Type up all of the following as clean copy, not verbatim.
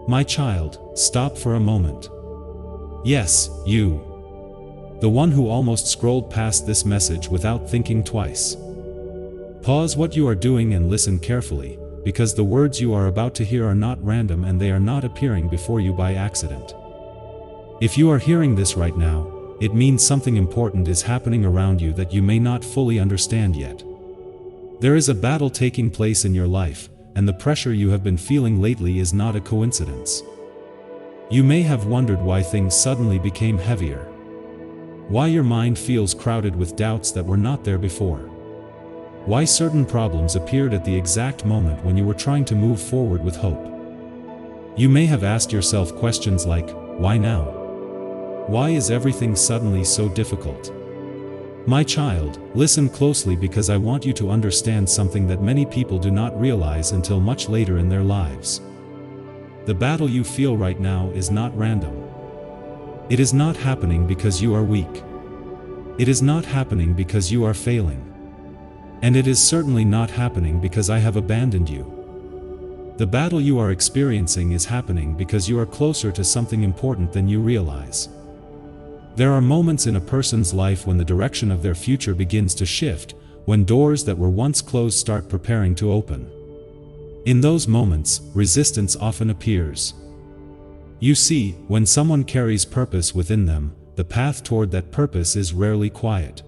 My child, stop for a moment. Yes, you. The one who almost scrolled past this message without thinking twice. Pause what you are doing and listen carefully, because the words you are about to hear are not random and they are not appearing before you by accident. If you are hearing this right now, it means something important is happening around you that you may not fully understand yet. There is a battle taking place in your life, and the pressure you have been feeling lately is not a coincidence. You may have wondered why things suddenly became heavier. Why your mind feels crowded with doubts that were not there before. Why certain problems appeared at the exact moment when you were trying to move forward with hope. You may have asked yourself questions like, why now? Why is everything suddenly so difficult? My child, listen closely because I want you to understand something that many people do not realize until much later in their lives. The battle you feel right now is not random. It is not happening because you are weak. It is not happening because you are failing. And it is certainly not happening because I have abandoned you. The battle you are experiencing is happening because you are closer to something important than you realize. There are moments in a person's life when the direction of their future begins to shift, when doors that were once closed start preparing to open. In those moments, resistance often appears. You see, when someone carries purpose within them, the path toward that purpose is rarely quiet.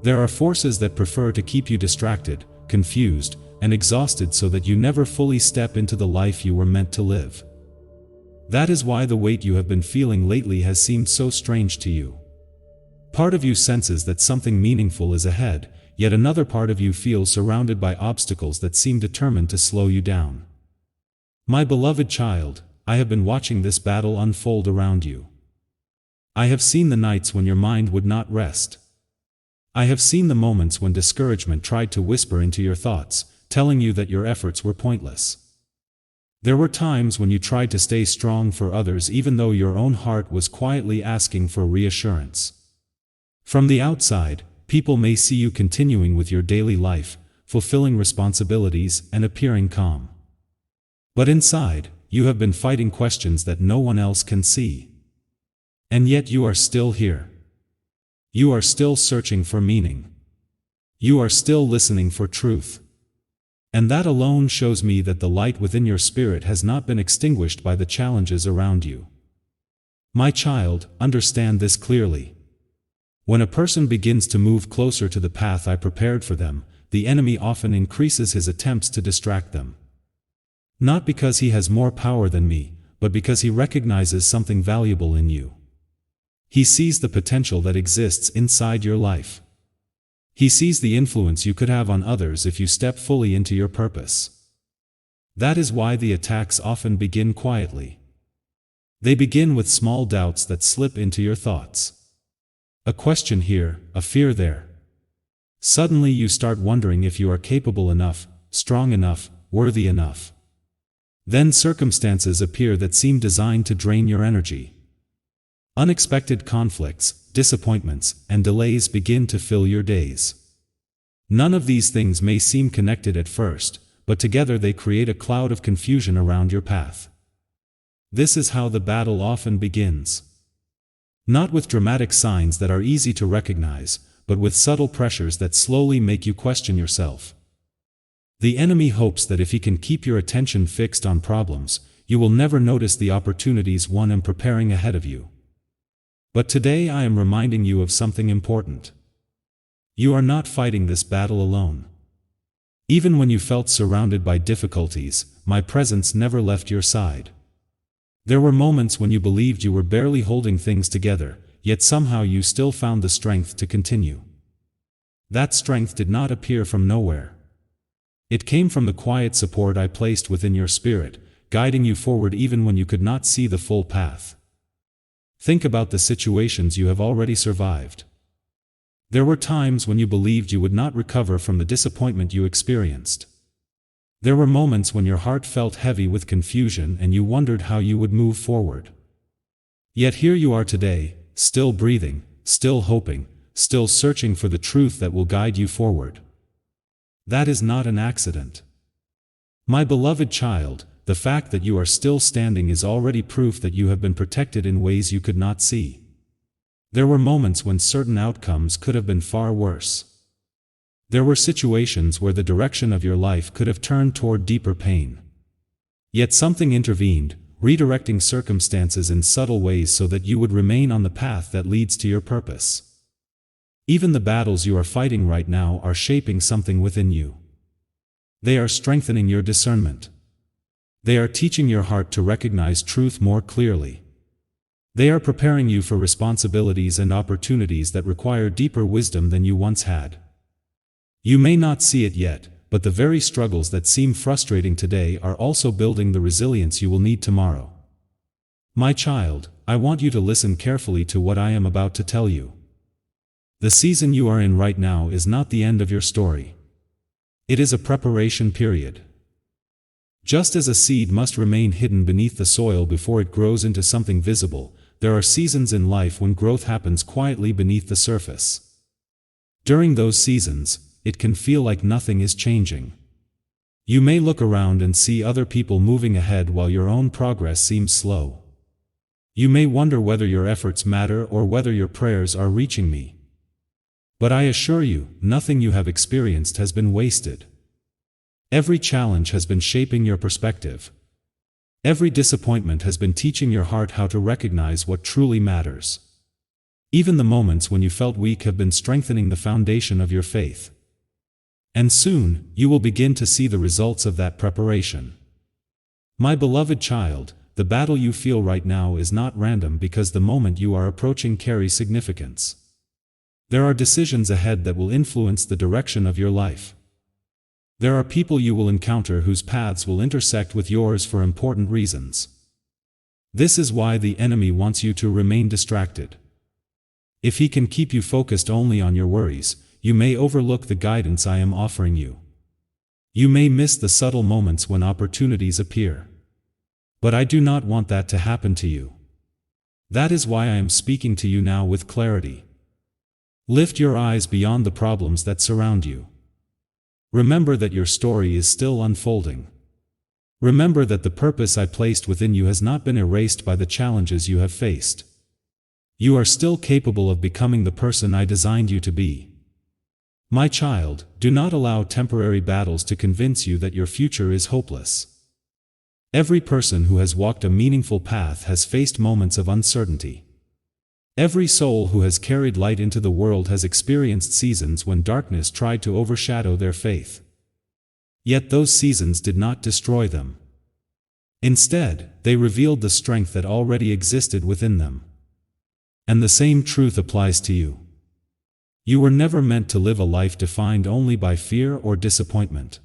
There are forces that prefer to keep you distracted, confused, and exhausted so that you never fully step into the life you were meant to live. That is why the weight you have been feeling lately has seemed so strange to you. Part of you senses that something meaningful is ahead, yet another part of you feels surrounded by obstacles that seem determined to slow you down. My beloved child, I have been watching this battle unfold around you. I have seen the nights when your mind would not rest. I have seen the moments when discouragement tried to whisper into your thoughts, telling you that your efforts were pointless. There were times when you tried to stay strong for others even though your own heart was quietly asking for reassurance. From the outside, people may see you continuing with your daily life, fulfilling responsibilities and appearing calm. But inside, you have been fighting questions that no one else can see. And yet you are still here. You are still searching for meaning. You are still listening for truth. And that alone shows me that the light within your spirit has not been extinguished by the challenges around you. My child, understand this clearly. When a person begins to move closer to the path I prepared for them, the enemy often increases his attempts to distract them. Not because he has more power than me, but because he recognizes something valuable in you. He sees the potential that exists inside your life. He sees the influence you could have on others if you step fully into your purpose. That is why the attacks often begin quietly. They begin with small doubts that slip into your thoughts. A question here, a fear there. Suddenly you start wondering if you are capable enough, strong enough, worthy enough. Then circumstances appear that seem designed to drain your energy. Unexpected conflicts, disappointments, and delays begin to fill your days. None of these things may seem connected at first, but together they create a cloud of confusion around your path. This is how the battle often begins. Not with dramatic signs that are easy to recognize, but with subtle pressures that slowly make you question yourself. The enemy hopes that if he can keep your attention fixed on problems, you will never notice the opportunities one am preparing ahead of you. But today I am reminding you of something important. You are not fighting this battle alone. Even when you felt surrounded by difficulties, my presence never left your side. There were moments when you believed you were barely holding things together, yet somehow you still found the strength to continue. That strength did not appear from nowhere. It came from the quiet support I placed within your spirit, guiding you forward even when you could not see the full path. Think about the situations you have already survived. There were times when you believed you would not recover from the disappointment you experienced. There were moments when your heart felt heavy with confusion and you wondered how you would move forward. Yet here you are today, still breathing, still hoping, still searching for the truth that will guide you forward. That is not an accident. My beloved child, the fact that you are still standing is already proof that you have been protected in ways you could not see. There were moments when certain outcomes could have been far worse. There were situations where the direction of your life could have turned toward deeper pain. Yet something intervened, redirecting circumstances in subtle ways so that you would remain on the path that leads to your purpose. Even the battles you are fighting right now are shaping something within you. They are strengthening your discernment. They are teaching your heart to recognize truth more clearly. They are preparing you for responsibilities and opportunities that require deeper wisdom than you once had. You may not see it yet, but the very struggles that seem frustrating today are also building the resilience you will need tomorrow. My child, I want you to listen carefully to what I am about to tell you. The season you are in right now is not the end of your story. It is a preparation period. Just as a seed must remain hidden beneath the soil before it grows into something visible, there are seasons in life when growth happens quietly beneath the surface. During those seasons, it can feel like nothing is changing. You may look around and see other people moving ahead while your own progress seems slow. You may wonder whether your efforts matter or whether your prayers are reaching me. But I assure you, nothing you have experienced has been wasted. Every challenge has been shaping your perspective. Every disappointment has been teaching your heart how to recognize what truly matters. Even the moments when you felt weak have been strengthening the foundation of your faith. And soon, you will begin to see the results of that preparation. My beloved child, the battle you feel right now is not random because the moment you are approaching carries significance. There are decisions ahead that will influence the direction of your life. There are people you will encounter whose paths will intersect with yours for important reasons. This is why the enemy wants you to remain distracted. If he can keep you focused only on your worries, you may overlook the guidance I am offering you. You may miss the subtle moments when opportunities appear. But I do not want that to happen to you. That is why I am speaking to you now with clarity. Lift your eyes beyond the problems that surround you. Remember that your story is still unfolding. Remember that the purpose I placed within you has not been erased by the challenges you have faced. You are still capable of becoming the person I designed you to be. My child, do not allow temporary battles to convince you that your future is hopeless. Every person who has walked a meaningful path has faced moments of uncertainty. Every soul who has carried light into the world has experienced seasons when darkness tried to overshadow their faith. Yet those seasons did not destroy them. Instead, they revealed the strength that already existed within them. And the same truth applies to you. You were never meant to live a life defined only by fear or disappointment.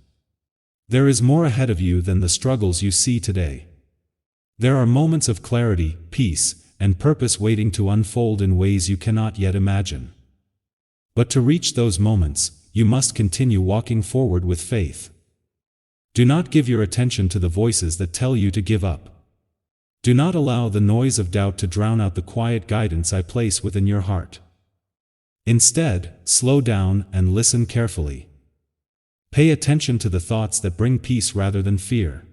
There is more ahead of you than the struggles you see today. There are moments of clarity, peace, and purpose waiting to unfold in ways you cannot yet imagine. But to reach those moments, you must continue walking forward with faith. Do not give your attention to the voices that tell you to give up. Do not allow the noise of doubt to drown out the quiet guidance I place within your heart. Instead, slow down and listen carefully. Pay attention to the thoughts that bring peace rather than fear.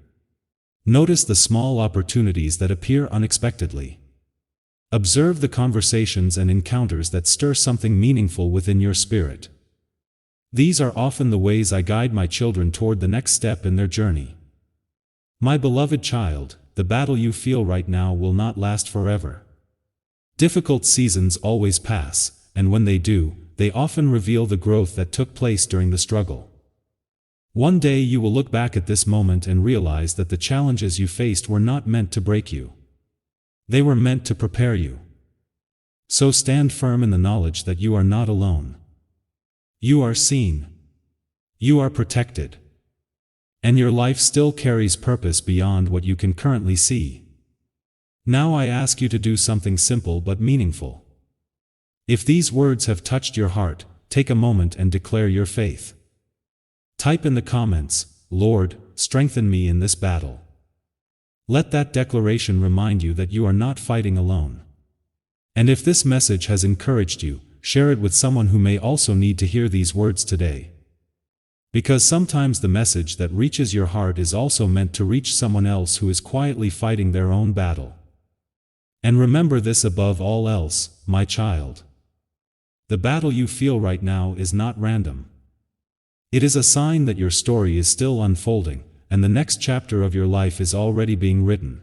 Notice the small opportunities that appear unexpectedly. Observe the conversations and encounters that stir something meaningful within your spirit. These are often the ways I guide my children toward the next step in their journey. My beloved child, the battle you feel right now will not last forever. Difficult seasons always pass, and when they do, they often reveal the growth that took place during the struggle. One day you will look back at this moment and realize that the challenges you faced were not meant to break you. They were meant to prepare you. So stand firm in the knowledge that you are not alone. You are seen. You are protected. And your life still carries purpose beyond what you can currently see. Now I ask you to do something simple but meaningful. If these words have touched your heart, take a moment and declare your faith. Type in the comments, "Lord, strengthen me in this battle." Let that declaration remind you that you are not fighting alone. And if this message has encouraged you, share it with someone who may also need to hear these words today. Because sometimes the message that reaches your heart is also meant to reach someone else who is quietly fighting their own battle. And remember this above all else, my child. The battle you feel right now is not random. It is a sign that your story is still unfolding, and the next chapter of your life is already being written.